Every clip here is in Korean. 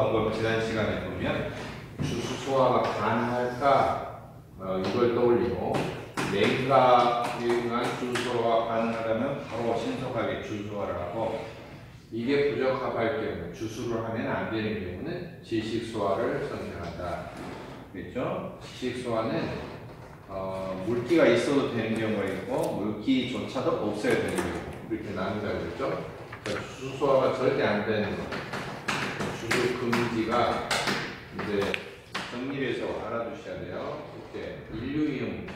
봤던 거 지난 시간에 보면 주수 소화가 가능할까 이걸 떠올리고 냉각에 의한 주수 소화가 가능하다면 바로 신속하게 주수 소화를 하고 이게 부적합할 경우 주수를 하면 안 되는 경우는 지식 소화를 선택한다. 그렇죠? 지식 소화는 물기가 있어도 되는 경우가 있고 물기조차도 없어야 되는 경우 이렇게 나눈다고 그랬죠? 주수 소화가 절대 안 되는 주수 금지가 이제 정리해서 알아두셔야 돼요. 이렇게 인류이용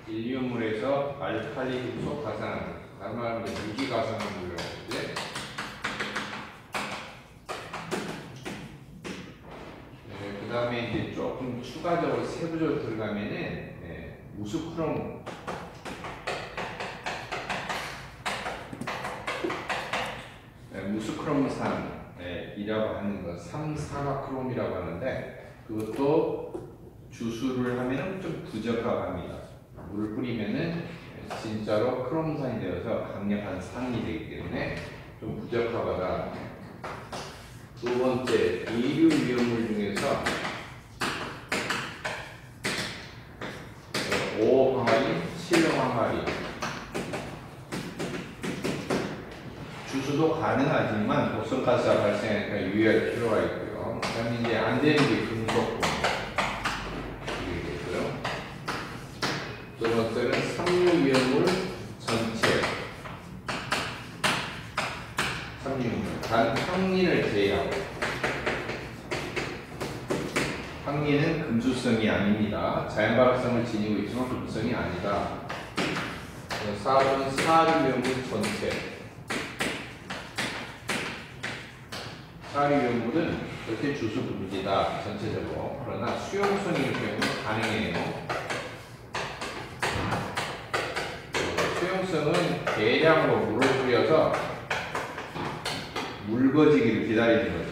인류물에서 알칼리 금속 가산화물, 다른 말로 유기 가산화물이라고 하는데 그 다음에 이제 조금 추가적으로 세부적으로 들어가면은 무스크롬 무스크롬산이라고 하는 거, 삼사가크롬이라고 하는데 그것도 주수를 하면 좀 부적합합니다. 물을 뿌리면은 진짜로 크롬산이 되어서 강력한 산이 되기 때문에 좀 부적합하다. 두 번째, 이류 위험물 중에서 5항아리, 7항아리 주수도 가능하지만 독성가스가 발생하니까 유의할 필요가 있고요. 그다음에 이제 안 되는 게 금속 이겠고요. 두 번째는 삼류 위험물 전체. 삼류물. 단 황린을 제외하고. 황린은 금수성이 아닙니다. 자연발학성을 지니고 있지만 금수성이 아니다. 4번 사류 위험물 전체. 사류 위험물은 절대 주수 금지다. 전체적으로. 그러나 수용성일 경우는 가능해요. 수용성은 대량으로 물을 뿌려서 묽어지기를 기다리는 거죠.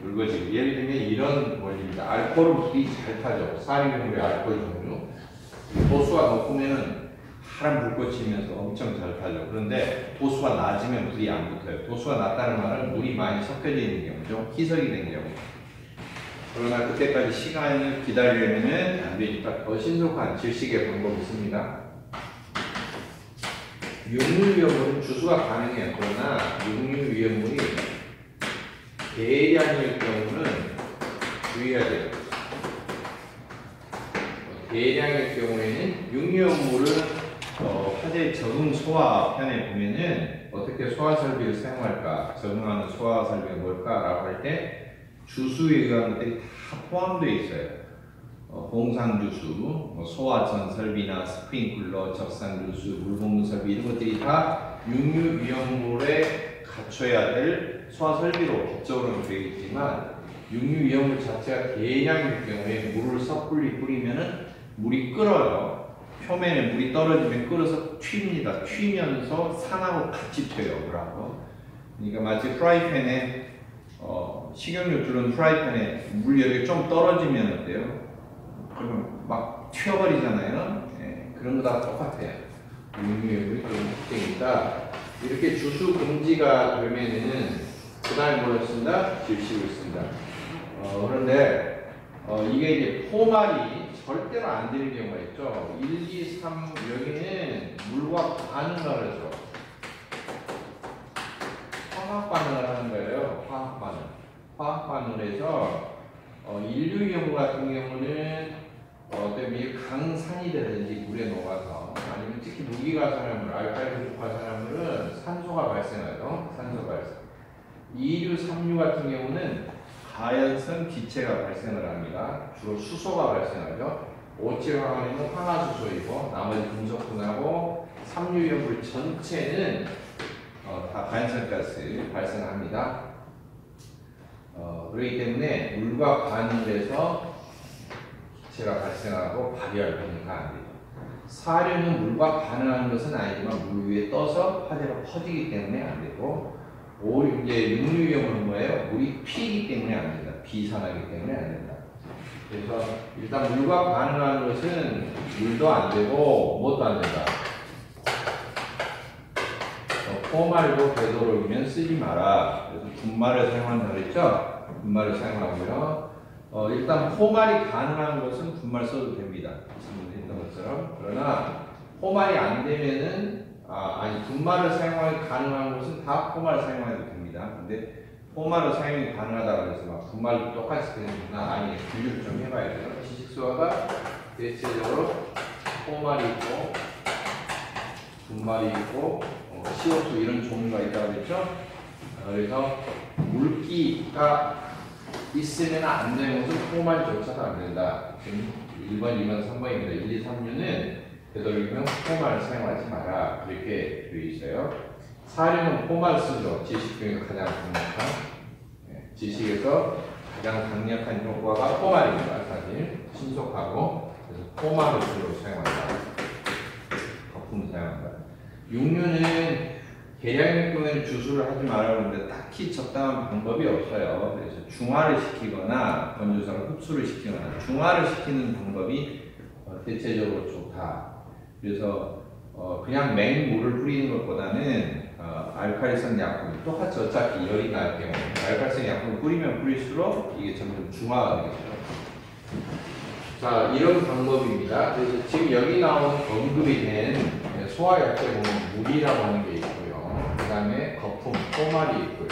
묽어지기. 예를 들면 이런 원리입니다. 알코올은 물이 잘 타죠. 사류용물의 알코올 종류. 도수가 높으면은 파란 불꽃이 면서 엄청 잘 타죠. 그런데 도수가 낮으면 물이 안 붙어요. 도수가 낮다는 말은 물이 많이 섞여져 있는 경우죠. 희석이 된 경우. 그러나 그때까지 시간을 기다리려면은 안 되니까 더 신속한 질식의 방법이 있습니다. 육류위험물은 주수가 가능해요. 그러나 육류위험물이 대량일 경우는 주의해야 돼요. 대량일 경우에는 육류위험물은 화재 적응 소화 편에 보면은 어떻게 소화 설비를 사용할까, 적응하는 소화 설비가 뭘까라고 할 때 주수에 의한 것들이 다 포함되어 있어요. 봉산주수, 소화전 설비나 스프링클러, 적산주수, 물봉문 설비 이런 것들이 다 육류위험물에 갖춰야 될 소화 설비로 법적으로는 되어 있지만 육류위험물 자체가 대량일 경우에 물을 섣불리 뿌리면은 물이 끓어요. 표면에 물이 떨어지면 끓어서 튑니다. 튀면서 산하고 같이 튀어요. 물하고. 그러니까 마치 프라이팬에 식용유 두른 프라이팬에 물열이 좀 떨어지면 어때요? 그러면 막 튀어버리잖아요. 그런 거다 똑같아요. 육류위험물이 그런 특징이다. 이렇게 주수 금지가 되면은 그 다음에 뭘 쓴다? 질식을 쓴다. 그런데 이게 이제 포말이 절대로 안 되는 경우가 있죠. 1, 2, 3 여기는 물과 반응을 하죠. 화학 반응을 하는 거예요. 화학 반응. 화학 반응을 해서 인류위험물 같은 경우는 강산이라든지 물에 녹아서 아니면 특히 무기가산화물, 알칼리 가산화물은 산소가 발생하죠. 산소 발생. 2류, 3류 같은 경우는 가연성 기체가 발생을 합니다. 주로 수소가 발생하죠. 5, 7항아리는 황화수소이고 나머지 금속분하고 3류위험물 전체는 다 가연성 가스 발생합니다. 그렇기 때문에 물과 반응을 해서 기체가 발생하고 발열하니까 안 되죠. 사료는 물과 반응하는 것은 아니지만 물 위에 떠서 화재가 퍼지기 때문에 안 되고, 이제 육류위험은 뭐예요? 물이 피기 때문에 안 된다. 비산하기 때문에 안 된다. 그래서 일단 물과 반응하는 것은 물도 안 되고 무엇도 안 된다. 포말도 되도록이면 쓰지 마라. 그래서 분말을 사용한다 그랬죠? 분말을 사용하고요. 일단 포말이 가능한 것은 분말 써도 됩니다. 지금 했던 것처럼. 그러나 포말이 안 되면은 분말을 사용하기 가능한 것은 다 포말을 사용해도 됩니다. 근데 포말을 사용이 가능하다고 해서 막 분말도 똑같이 되는구나. 아니, 분류를 좀 해봐야 돼요. 지식소화가 대체적으로 포말이 있고 분말이 있고 CO2 이런 종류가 있다고 했죠. 그래서 물기가 있으면 안 되는 것은 포말조차도 안 된다. 지금 1번, 2번, 3번입니다. 1, 2, 3류는 되도록이면 포말을 사용하지 마라. 이렇게 되어 있어요. 4류는 포말 쓰죠. 지식 중에서 가장 강력한. 지식에서 가장 강력한 효과가 포말입니다. 사실 신속하고. 그래서 포말을 주로 사용한다. 거품을 사용한다. 6류는 계량육경에 주수를 하지 말라고 하는데 딱히 적당한 방법이 없어요. 그래서 중화를 시키거나 건조사를 흡수를 시키거나 중화를 시키는 방법이 대체적으로 좋다. 그래서 그냥 맹물을 뿌리는 것보다는 알칼리성 약품, 똑같이 어차피 열이 날 경우 알칼리성 약품을 뿌리면 뿌릴수록 이게 점점 중화가 되겠죠. 자, 이런 방법입니다. 그래서 지금 여기 나온 언급이 된 소화약제 보면 물이라고 하는 게 있고요. 그 다음에 거품, 포말이 있고요.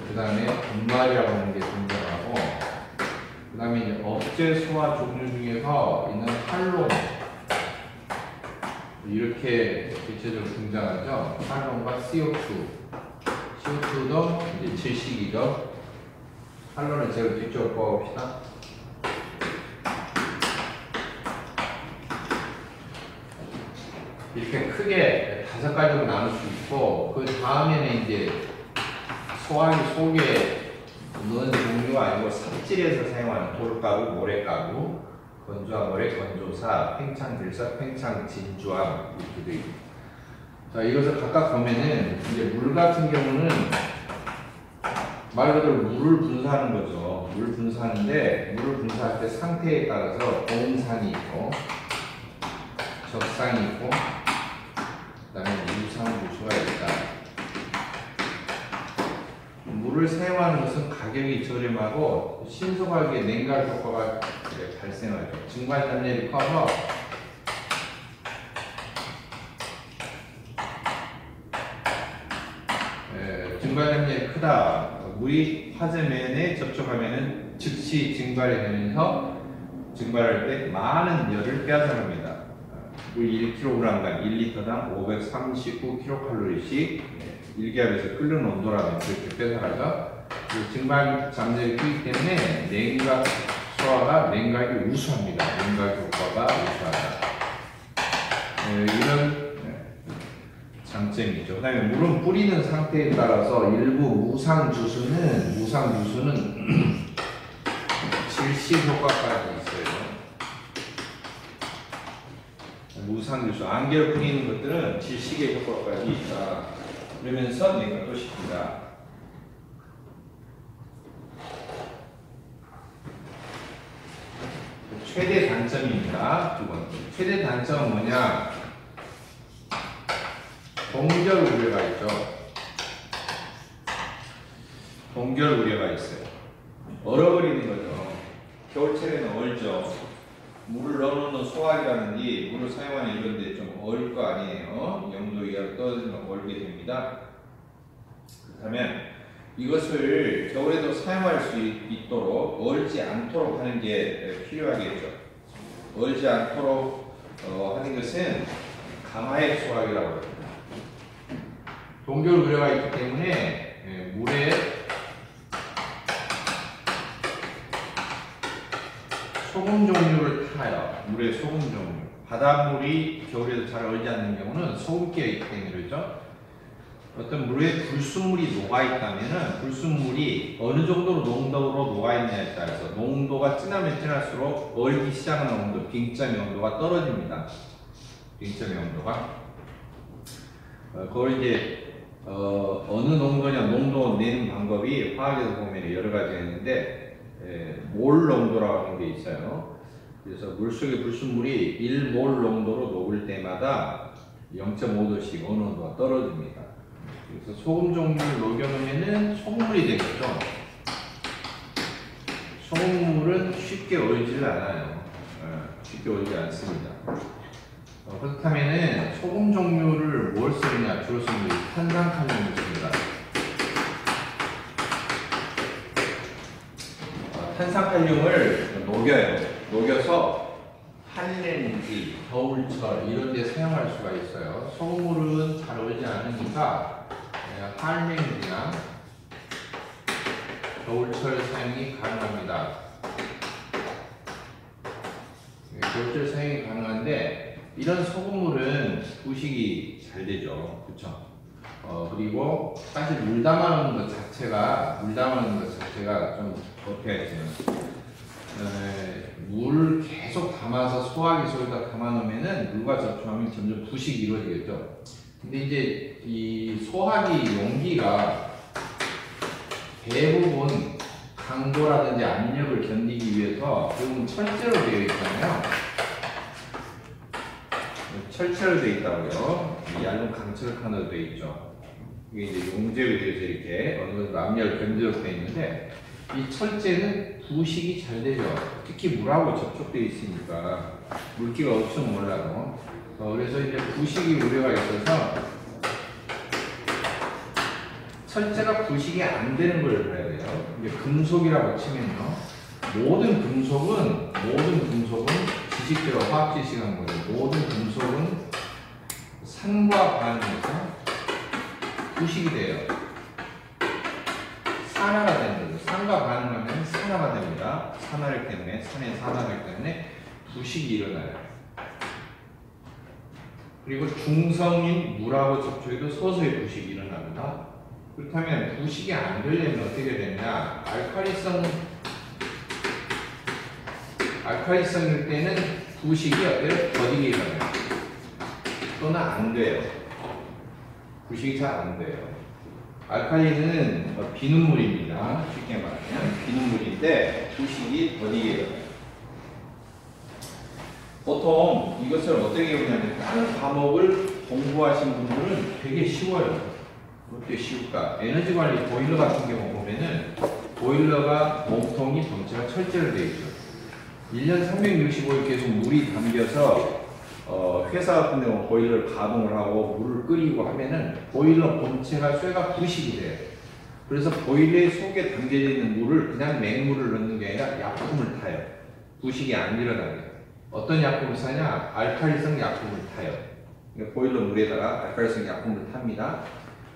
그 다음에 분말이라고 하는 게 존재하고, 그 다음에 이제 억제 소화 종류 중에서 있는 활론, 이렇게 대체적으로 등장하죠. 활론과 CO2. CO2도 이제 질식이죠. 활론을 제가 뒤쪽으로 뽑아봅시다. 이렇게 크게 5가지로 나눌 수 있고, 그 다음에는 이제 소화기 속에 넣은 종류가 아니고 삽질해서 사용하는 돌가루, 모래가루, 건조한 모래, 건조사, 팽창들사, 팽창진주암 이렇게 되어 있습니다. 자, 이것을 각각 보면은 이제 물 같은 경우는 말 그대로 물을 분사하는 거죠. 물을 분사하는데 물을 분사할 때 상태에 따라서 공산이 있고 적상이 있고 그 다음에 유상무수가 있다. 물을 사용하는 것은 가격이 저렴하고 신속하게 냉각 효과가 발생하죠. 증발 단열이 커서 증발 단열이 크다. 물이 화재면에 접촉하면은 즉시 증발이 되면서 증발할 때 많은 열을 빼앗아갑니다. 물 1kg당 1리터당 539kcal씩 1기압에서 끓는 온도라면 그렇게 빼앗아가죠. 증발 잠재력이 크기 때문에 냉각 소화가 냉각이 우수합니다. 냉각 효과가 우수하다. 이런 장점이죠. 그 다음에 물은 뿌리는 상태에 따라서 일부 무상주수는 질식 효과까지 있어요. 무상주수, 안개를 뿌리는 것들은 질식의 효과까지 있다. 그러면서 냉각도 시킨다. 최대 단점입니다. 두 번째. 최대 단점은 뭐냐? 동결 우려가 있죠. 동결 우려가 있어요. 얼어버리는 거죠. 겨울철에는 얼죠. 물을 넣어놓는 소화기라든지 물을 사용하는 이런 데 좀 얼 거 아니에요. 0도 이하로 떨어지면 얼게 됩니다. 그렇다면 이것을 겨울에도 사용할 수 있도록 얼지 않도록 하는 게 필요하겠죠. 얼지 않도록 하는 것은 강화액 소화기라고 합니다. 동결 우려가 있기 때문에 물에 소금 종류를 타요. 물에 소금 종류. 바닷물이 겨울에도 잘 얼지 않는 경우는 소금기가 있기 때문에 그렇죠. 어떤 물에 불순물이 녹아있다면 불순물이 어느 정도로 농도로 녹아있냐에 따라서 농도가 진하면 진할수록 얼기 시작하는 온도, 빙점의 온도가 떨어집니다. 빙점의 온도가. 그걸 이제 어느 농도냐 농도 내는 방법이 화학에서 보면 여러 가지가 있는데 몰 농도라고 하는 게 있어요. 그래서 물속의 불순물이 1몰 농도로 녹을 때마다 0.5도씩 온도가 떨어집니다. 그래서 소금 종류를 녹여놓으면 소금물이 되겠죠. 소금물은 쉽게 얼지를 않아요. 쉽게 얼지 않습니다. 그렇다면 소금 종류를 뭘 쓰느냐? 주로 쓰는 게 탄산칼륨을 씁니다. 탄산칼륨을 녹여요. 녹여서 한렌지, 겨울철 이런 데 사용할 수가 있어요. 소금물은 잘 얼지 않으니까 한렌지나 겨울철 사용이 가능합니다. 겨울철 사용이 가능한데 이런 소금물은 부식이 잘 되죠. 그쵸? 그리고 사실 물 담아놓는 것 자체가 좀 어떻게 하지? 물 계속 담아서 소화기 속에다 담아놓으면은 물과 접촉하면 점점 부식이 이루어지겠죠. 근데 이제 이 소화기 용기가 대부분 강도라든지 압력을 견디기 위해서 대부분 철제로 되어 있잖아요. 철제로 되어 있다고요. 얇은 강철칸으로 되어 있죠. 이게 이제 용접에 대해서 이렇게 어느 정도 압력을 견디도록 되어 있는데 이 철제는 부식이 잘 되죠. 특히 물하고 접촉되어 있으니까 물기가 없으면 몰라도 그래서 이제 부식이 우려가 있어서 철제가 부식이 안 되는 걸 봐야 돼요. 이제 금속이라고 치면요. 모든 금속은 지식대로 화학 지식한 거죠. 모든 금속은 산과 반응해서 부식이 돼요. 산화가 되는 거죠. 산과 반응하면 산화가 됩니다. 산화력 때문에, 산의 산화력 때문에 부식이 일어나요. 그리고 중성인 물하고 접촉해도 서서히 부식이 일어납니다. 그렇다면 부식이 안 되려면 어떻게 되냐? 알칼리성일 때는 부식이 어때요? 더디게 일어나요. 또는 안 돼요. 부식이 잘 안 돼요. 알칼리는 비눗물입니다. 쉽게 말하면 비눗물인데 부식이 더디게 일어나요. 보통 이것을 어떻게 보냐면 다른 과목을 공부하신 분들은 되게 쉬워요. 어떻게 쉬울까? 에너지 관리 보일러 같은 경우 보면은 보일러가 몸통이 전체가 철제로 되어 있죠. 1년 365일 계속 물이 담겨서 회사 같은 경우 보일러를 가동을 하고 물을 끓이고 하면은 보일러 본체가 쇠가 부식이 돼요. 그래서 보일러 속에 담겨져 있는 물을 그냥 맹물을 넣는 게 아니라 약품을 타요. 부식이 안 일어나게. 어떤 약품을 사냐? 알칼리성 약품을 타요. 그러니까 보일러 물에다가 알칼리성 약품을 탑니다.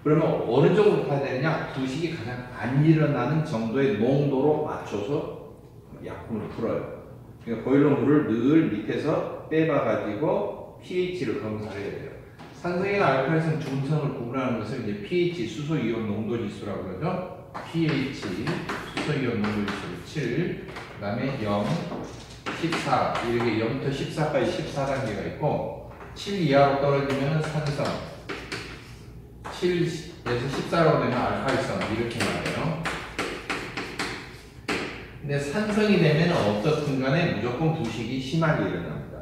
그러면 어느 정도 타야 되느냐? 부식이 가장 안 일어나는 정도의 농도로 맞춰서 약품을 풀어요. 그러니까 보일러 물을 늘 밑에서 빼봐가지고 pH를 검사를 해야 돼요. 산성이나 알칼리성, 중성을 구분하는 것을 이제 pH, 수소이온 농도 지수라고 그러죠. pH, 수소이온 농도 지수 7, 그 다음에 0, 14, 이렇게 0부터 14까지 14단계가 있고 7 이하로 떨어지면 산성, 7에서 14라고 되면 알칼리성 이렇게 말해요. 근데 산성이 되면 어떻든 간에 무조건 부식이 심하게 일어납니다.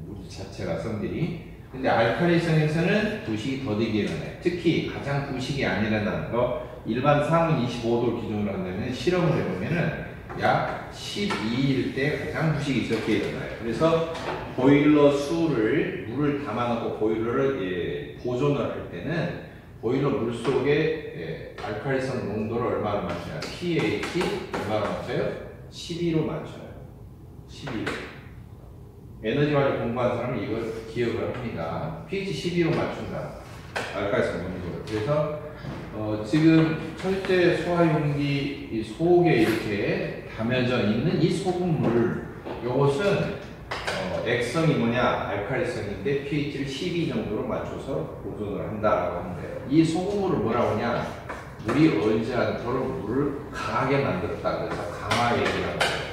물 자체가 성질이. 근데 알칼리성에서는 부식이 더디게 일어나요. 특히 가장 부식이 안 일어나는 거 일반 상온 25도를 기준으로 한다면 실험을 해보면은 약 12일 때 가장 부식이 적게 일어나요. 그래서 보일러 수를 물을 담아놓고 보일러를 보존을 할 때는 보일러 물 속에 알칼리성 농도를 얼마로 맞춰요? pH 얼마로 맞춰요? 12로 맞춰요. 12. 에너지 관리 공부한 사람은 이걸 기억을 합니다. pH 12로 맞춘다. 알칼리성 농도를. 그래서 지금 철제 소화용기 이 속에 이렇게 담여져 있는 이 소금물, 요것은 액성이 뭐냐? 알칼리성인데 pH를 12 정도로 맞춰서 보존을 한다라고 하는데요. 이 소금물을 뭐라고 하냐? 물이 얼지 않도록 물을 강하게 만들었다. 그래서 강화액이라고 해요.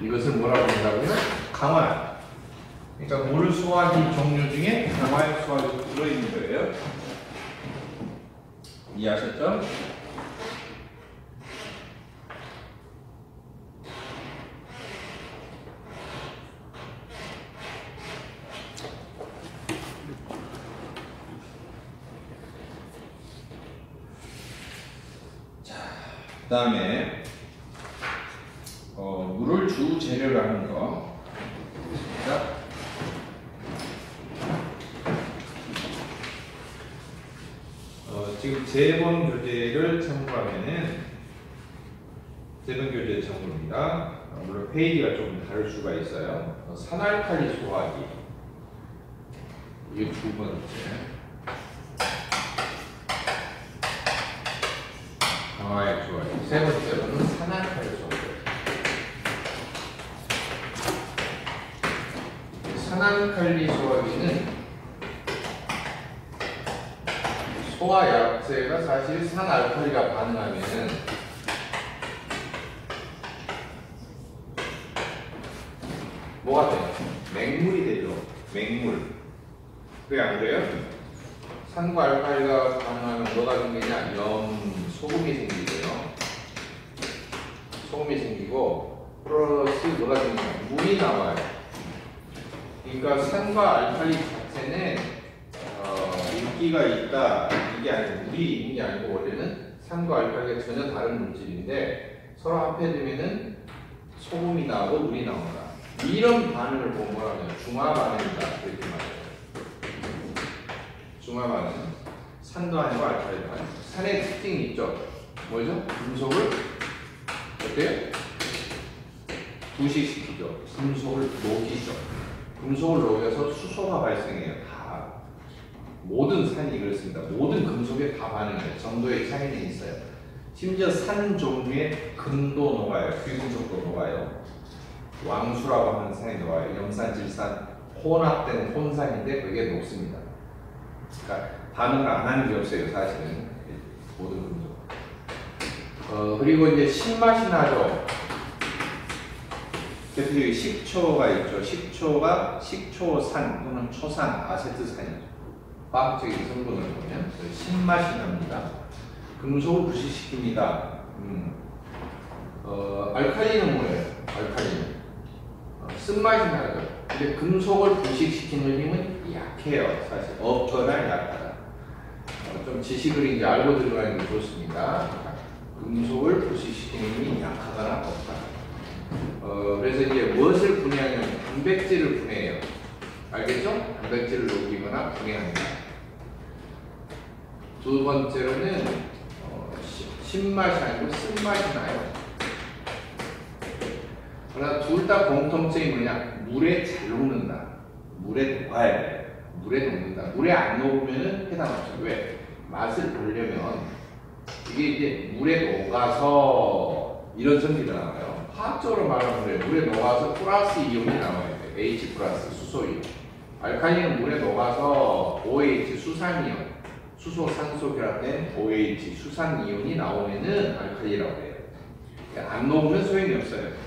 이것을 뭐라고 한다고요? 강화. 그러니까 물 소화기 종류 중에 강화액 소화기가 들어있는 거예요. 이해하셨죠? 다음에 물을 주 재료로 하는 거. 자, 지금 제본 교재를 참고하면은 제본 교재 참고입니다. 물론 페이지가 조금 다를 수가 있어요. 산알칼리 소화기 이게 두 번째. 강화약 소화기. 세 번째로는 산알칼리 소화기. 산알칼리 소화기는 소화약제가 사실 산알칼리가 반응하면은 뭐가 돼요? 맹물이 되죠. 맹물. 그게 안 그래요? 산과 알칼리가 반응하면 뭐가 생기냐? 소금이 생기고요. 소금이 생기고 플러스 뭐가 생기냐? 물이 나와요. 그러니까 산과 알칼리 자체는 인기가 있다. 이게 아니고 물이 있는 게 아니고 원래는 산과 알칼리가 전혀 다른 물질인데 서로 합해지면은 소금이 나오고 물이 나온다. 이런 반응을 본 거라면 중화 반응이다. 이렇게 말해요. 중화 반응. 산도 아니고 알칼리도 아니고. 산의 특징이 있죠. 뭐죠? 금속을 어때요? 부식시키죠. 금속을 녹이죠. 금속을 녹여서 수소가 발생해요. 다. 모든 산이 그렇습니다. 모든 금속에 다 반응해요. 정도의 차이는 있어요. 심지어 산 종류에 금도 녹아요. 귀금속도 녹아요. 왕수라고 하는 산이 녹아요. 염산, 질산, 혼합된 혼산인데 그게 녹습니다. 그러니까 반응을 안 하는 게 없어요. 사실은 모든 금속. 그리고 이제 신맛이 나죠. 대표적인 식초가 있죠. 식초가 식초산 또는 초산, 아세트산이죠. 화학적인 성분을 보면 신맛이 납니다. 금속을 부식시킵니다. 알칼리는 뭐예요? 알칼리는 쓴맛이 나죠. 근데 금속을 부식시키는 힘은 약해요. 사실 없거나 약하다. 좀 지식을 이제 알고 들어가는 게 좋습니다. 금속을 부식시키는 힘이 약하거나 없다. 그래서 이제 무엇을 분해하냐면 단백질을 분해해요. 알겠죠? 단백질을 녹이거나 분해합니다. 두 번째로는 신맛이 아니고 쓴맛이 나요. 그러나 둘 다 공통점이 뭐냐? 물에 잘 녹는다. 물에 녹아야 돼요. 물에 녹는다. 물에 안 녹으면 해당 없죠. 왜? 맛을 보려면 이게 이제 물에 녹아서 이런 성질이 나와요. 화학적으로 말하면 그래요. 물에 녹아서 플러스 이온이 나와야 돼요. H 플러스 수소이온. 알칼리는 물에 녹아서 OH 수산이온, 수소 산소 결합된 OH 수산이온이 나오면은 알칼리라고 해요. 안 녹으면 소용이 없어요.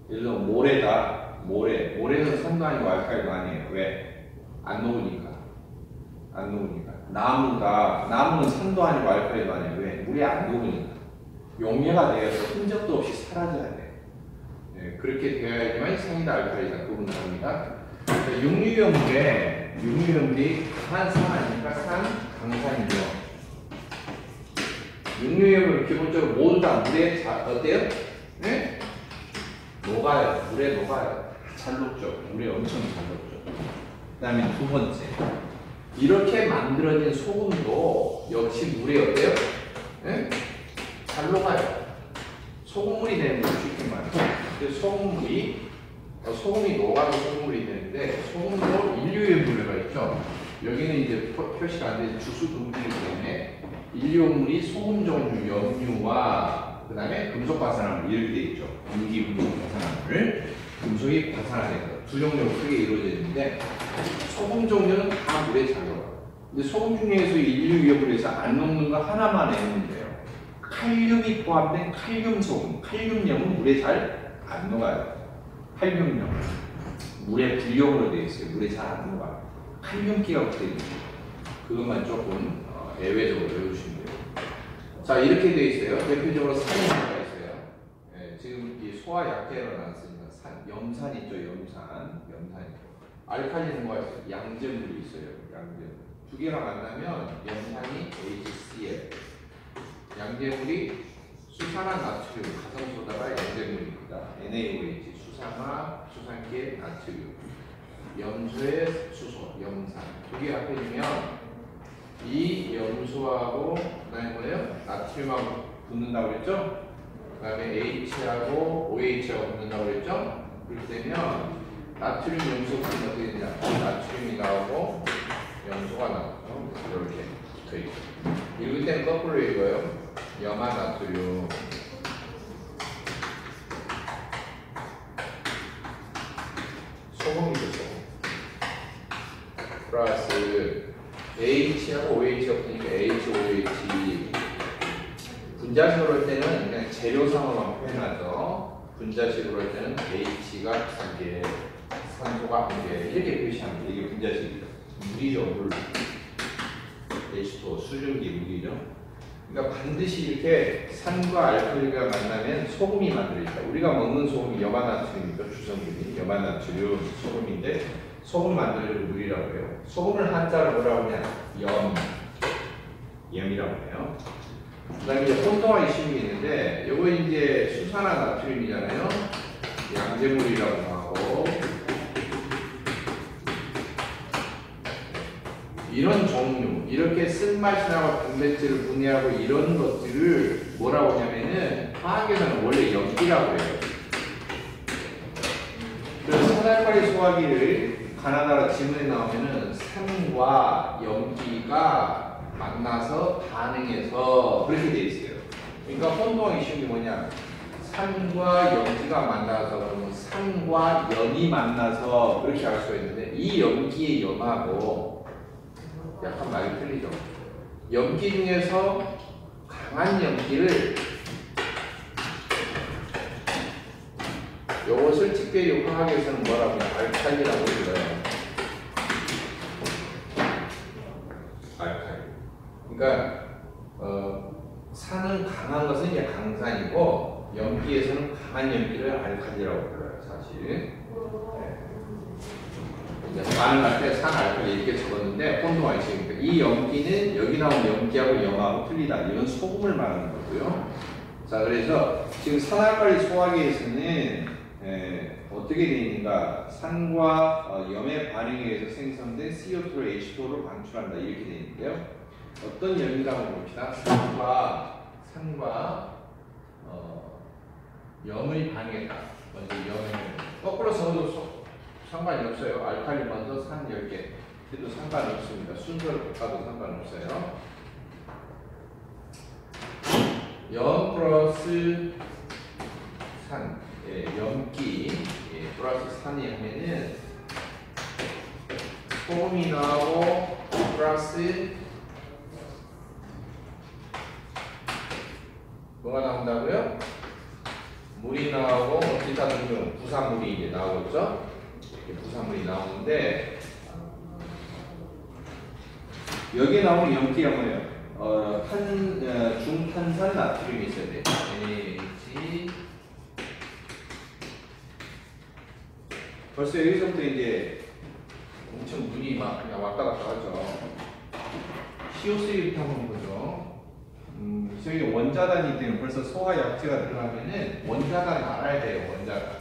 예를 들어 모래다. 모래는 산도 아니고 알칼리도 아니에요. 왜? 안 녹으니까. 나무는 산도 아니고 알칼리도 아니에요. 왜? 물에 안 녹으니까. 용매가 되어서 흔적도 없이 사라져야 돼요. 네, 그렇게 되어야지만 산이나 알칼리가 구분을 합니다. 육류염물이 산 아닙니까? 산, 강산이죠. 육류염물 기본적으로 모두 다 물에 어때요? 네? 녹아요. 물에 녹아요. 잘 녹죠. 물에 엄청 잘 녹죠. 그 다음에 두 번째. 이렇게 만들어진 소금도 역시 물에 어때요? 네? 잘 녹아요. 소금물이 되는 거죠. 쉽게 말해서. 소금이 녹아도 소금물이 되는데, 소금도 인류의 물레가 있죠. 여기는 이제 표시가 안 되는 주수 금속이기 때문에 인류물이 소금 종류, 염류와 그 다음에 금속 과산화물 이렇게 되어 있죠. 유기 금속 과산화물, 금속이 과산화돼서 두 종류로 크게 이루어져 있는데 소금 종류는 다 물에 잘 녹아요. 근데 소금 중에서 인류 위험물에서 안 녹는 거 하나만 내면 돼요. 칼륨이 포함된 칼륨 소금, 칼륨염은 물에 잘 안 녹아요. 칼륨염. 물에 불용으로 되어 있어요. 물에 잘 안 녹아. 칼륨기가 붙어 있는 거예요. 그것만 조금 예외적으로 외우시면 돼요. 자, 이렇게 되어 있어요. 대표적으로 산이 뭐가 있어요. 예, 지금 이 소화약제로 나왔으니까 염산 있죠. 염산. 알칼리는 뭐가 있어요? 양전물이 있어요. 양전. 두 개가 만나면 염산이 HCl. 양재물이 수산화 나트륨, 가성소다가 양재물입니다. NaOH, 수산화, 수산계, 나트륨. 염소의 수소, 염산. 두 개 앞에 있으면 이 염소하고 그다음에 뭐예요? 나트륨하고 붙는다고 그랬죠? 그다음에 H하고 OH하고 붙는다고 그랬죠? 그렇게 되면 나트륨 염소 붙으면 어떻게 되냐? 나트륨이 나오고 염소가 나오죠. 이렇게 붙어있고. 읽을 때는 거꾸로 읽어요. 염화 나트륨. 소금이죠, 소금. 플러스 H하고 OH가 붙으니까 HOH. 분자식으로 할 때는 그냥 재료상으로만 표현하죠. 분자식으로 할 때는 H가 2개, 산소가 1개 이렇게 표시합니다. 이게 분자식이죠. 물이죠, 물. H2O, 수증기 물이죠. 그러니까 반드시 이렇게 산과 알칼리가 만나면 소금이 만들어진다. 우리가 먹는 소금이 염화나트륨이죠. 주성분이 염화나트륨 소금인데 소금 만들어지는 물이라고 해요. 소금을 한자로 뭐라고 하냐? 염이라고 해요. 그 다음에 이제 혼동화 이식이 있는데 요거 이제 수산화 나트륨이잖아요. 양재물이라고 하고 이런 종류, 이렇게 쓴맛이 나고 단백질을 분해하고 이런 것들을 뭐라고 하냐면은 화학에서는 원래 염기라고 해요. 그래서 산알칼리 소화기를 가나다라 지문에 나오면은 산과 염기가 만나서 반응해서 그렇게 돼 있어요. 그러니까 혼동하기 쉬운 게 뭐냐? 산과 염기가 만나서 그러면 산과 염이 만나서 그렇게 할 수가 있는데 이 염기의 염하고 약간 말이 틀리죠. 염기 중에서 강한 염기를 요것을 특별히 화학에서는 뭐라고 하냐? 알칼리라고 불러요. 알칼리. 그러니까 산은 강한 것은 이제 강산이고 염기에서는 강한 염기를 알칼리라고 불러요. 사실. 반응할 때 산 알칼리 이렇게 적었는데 혼동화 있으니까 이 염기는 여기 나온 염기하고 염하고 틀리다. 이건 소금을 말하는 거고요. 자, 그래서 지금 산알칼리 소화기에서는 어떻게 되어 있는가? 산과 염의 반응에 의해서 생성된 CO2를 H2O로 방출한다. 이렇게 되어 있는데요. 어떤 염이라고 한번 봅시다. 산과 염의 반응했다. 먼저 염을 거꾸로 써도 상관이 없어요. 알칼리 먼저 산 10개. 그래도 상관이 없습니다. 순서를 바꿔도 상관없어요. 염 플러스 산, 염기 플러스 산이 하면은 소금이 나오고 플러스 뭐가 나온다고요? 물이 나오고 기타 등등 부산물이 이제 나오겠죠? 부산물이 나오는데 여기에 나오는 염기가 뭐예요? 중탄산 나트륨이 있어야 돼요. NaH. 벌써 여기서부터 이제 엄청 눈이 막 그냥 왔다 갔다 하죠. CO3부터 한번 보죠. 저기 원자단이기 때문에 벌써 소화 약재가 들어가면은 원자단 알아야 돼요. 원자단.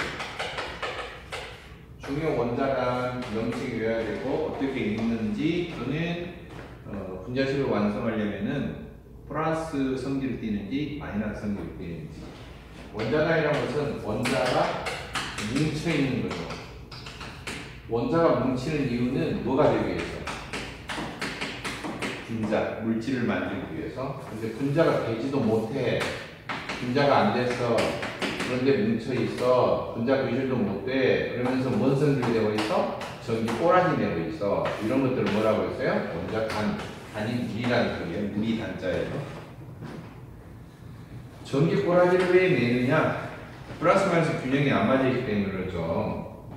중요 원자단 명칭이 외워야 되고 어떻게 있는지 또는 분자식을 완성하려면은 플러스 성질을 띠는지 마이너스 성질을 띠는지. 원자단이라는 것은 원자가 뭉쳐 있는 거죠. 원자가 뭉치는 이유는 뭐가 되기 위해서? 분자, 물질을 만들기 위해서. 근데 분자가 되지도 못해. 분자가 안 돼서 그런데 뭉쳐 있어. 분자 분실도 못 돼. 그러면서 뭔 성질이 되고 있어? 전기 꼬라지 되고 있어. 이런 것들을 뭐라고 했어요? 원자 단인 물이라는 소리예요. 물이 단자예요. 전기 꼬라지를 왜 내느냐? 플러스 마이너스 균형이 안 맞아 있기 때문에 그렇죠.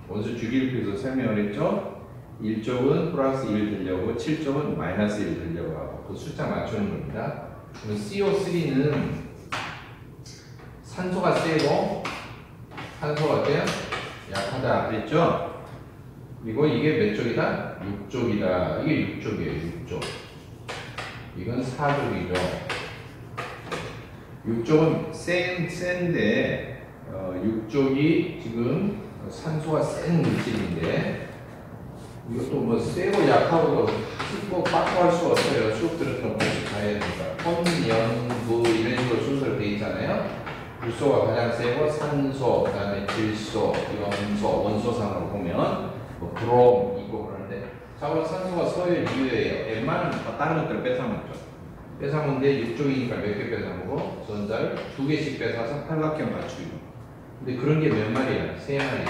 원소 주기율표에서 설명을 했죠. 1쪽은 플러스 1 들려고 7쪽은 마이너스 1 들려고 하고 그 숫자 맞추는 겁니다. 그럼 CO3는 산소가 세고 산소가 어때요? 약하다 그랬죠? 그리고 이게 몇 쪽이다? 6쪽이다. 이게 6쪽이에요. 6쪽. 이건 4쪽이죠. 육족은 센데 육족이 지금 산소가 센 물질인데 이것도 뭐 세고 약하고 꼭 바꿔할 수 없어요. 쭉 들었던 것이 가야 되니까 혼, 연, 무 이런 식으로 순서로 되어 있잖아요. 물소가 가장 세고 산소, 그 다음에 질소, 염소, 원소상으로 보면 뭐 브롬 있고 그러는데 자고 산소가 서열 2위예요. 웬만한 다른 것들을 뺏어먹죠. 뺏어먹는데 육족이니까 몇 개 뺏어먹고 전자를 2개씩 뺏어서 팔각형 맞추기로. 근데 그런 게 몇 마리야? 3마리야.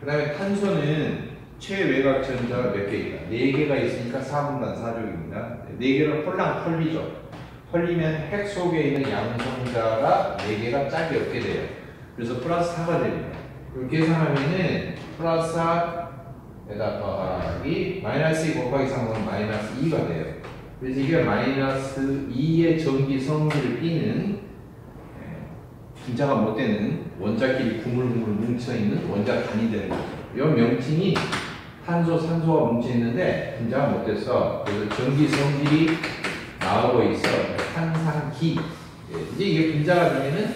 그 다음에 탄소는 최외곽 전자가 몇 개 있다? 4개가 있으니까 4분단 4족입니다. 4개를 홀랑 털리죠. 털리면 핵 속에 있는 양성자가 4개가 짝이 없게 돼요. 그래서 플러스 4가 됩니다. 그렇게 계산하면은 플러스 4에다 더하기 마이너스 2 곱하기 3은 마이너스 2가 돼요. 그래서 이게 마이너스 2의 전기 성질을 띠는 분자가 못 되는 원자끼리 구물구물 뭉쳐있는 원자단이 되는 거죠. 이 명칭이 탄소, 산소가 뭉쳐있는데 분자가 못 됐어. 그래서 전기 성질이 나오고 있어. 탄산기. 이제 이게 분자가 되면은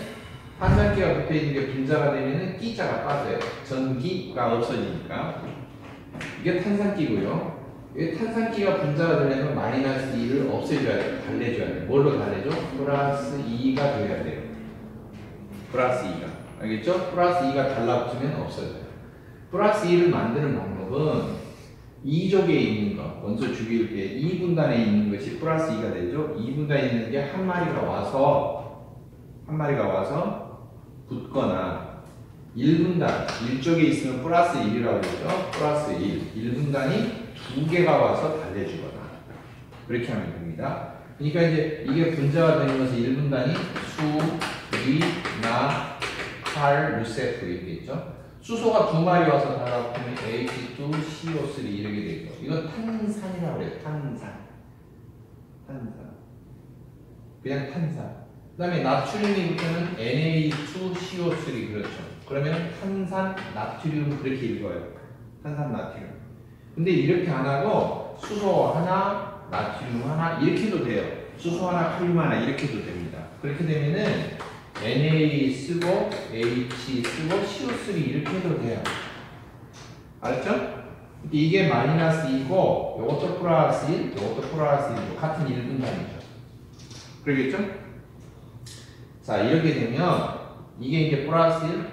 탄산기가 붙어있는 게 분자가 되면은 기자가 빠져요. 전기가 없어지니까. 이게 탄산기고요. 이 탄산기가 분자가 되려면 마이너스 2를 없애줘야 돼요. 달래줘야 돼요. 뭘로 달래줘? 플러스 2가 돼야 돼요. 플러스 2가. 알겠죠? 플러스 2가 달라붙으면 없어져요. 플러스 2를 만드는 방법은 2족에 있는 거, 원소 주기율계 2분단에 있는 것이 플러스 2가 되죠. 2분단에 있는 게 한 마리가 와서 붙거나 1분단, 1쪽에 있으면 플러스 1이라고 그러죠. 플러스 1. 1분단이 2개가 와서 달래주거나. 그렇게 하면 됩니다. 그러니까 이제 이게 분자가 되는 것은 1분단이 수, 위, 나, 팔, 루세프 이렇게 있죠. 수소가 2마리 와서 달라붙으면 H2CO3 이렇게 되죠. 이건 탄산이라고 그래요. 탄산. 그냥 탄산. 그 다음에 나트륨이 붙으면 Na2CO3 그렇죠. 그러면 탄산, 나트륨 그렇게 읽어요. 탄산, 나트륨. 근데 이렇게 안 하고 수소 하나, 나트륨 하나 이렇게 해도 돼요. 수소 하나, 칼륨 하나 이렇게 해도 됩니다. 그렇게 되면은 Na 쓰고 H 쓰고 CO3 이렇게 해도 돼요. 알았죠? 이게 마이너스 2고 요것도 플러스 1, 요것도 플러스 1, 같은 1분단이죠. 그러겠죠? 자 이렇게 되면 이게 이제 플러스 1,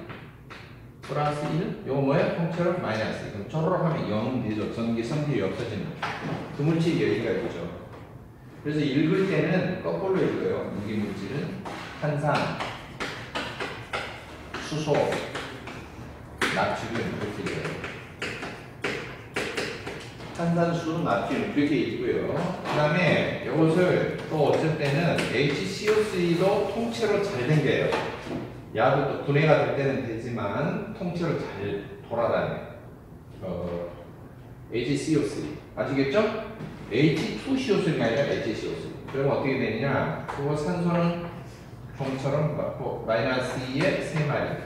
플러스 1, 요거 뭐예요? 통째로 마이너스 1. 그럼 쪼르륵 하면 0 되죠. 전기 성질이 없어지는 거죠. 그 물질이 여기가 있죠. 그래서 읽을 때는 거꾸로 읽어요. 무기 물질은 탄산, 수소, 나트륨 이렇게 읽어요. 탄산, 수소, 나트륨 이렇게 읽고요. 그 다음에 이것을 또 어쩔 때는 HCO3도 통째로 잘 댕겨요. 야도 또 분해가 될 때는 되지만 통째로 잘 돌아다녀요. HCO3 아시겠죠? H2CO3가 아니라 HCO3. 그럼 어떻게 되느냐? 그거 산소는 종처럼 갖고 마이너스 2에 3마리.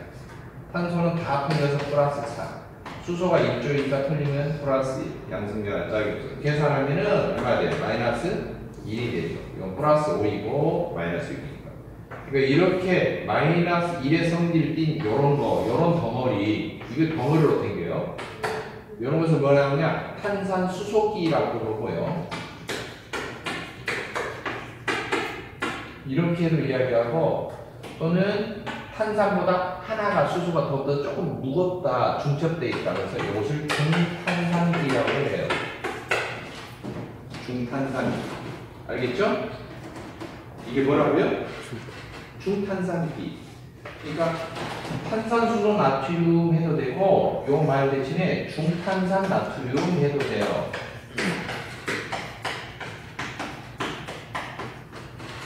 탄소는 다 풀려서 플러스 4. 수소가 1조니까 틀리면 플러스 1. 양승변 짝이 없어요. 계산하면은 얼마 돼요? 마이너스 1이 되죠. 이건 플러스 5이고 마이너스 6이니까. 그러니까 이렇게 마이너스 1의 성질 띈 요런 거, 요런 덩어리, 이게 덩어리로 생겨요. 요런 것을 뭐라 하느냐? 탄산 수소기라고 그러고요. 이렇게 해도 이야기하고, 또는 탄산보다 하나가 수소가 더 조금 무겁다, 중첩되어 있다. 그래서 이것을 중탄산기라고 해요. 중탄산기. 알겠죠? 이게 뭐라고요? 중탄산기. 그러니까 탄산수소 나트륨 해도 되고 요 말 대신에 중탄산 나트륨 해도 돼요.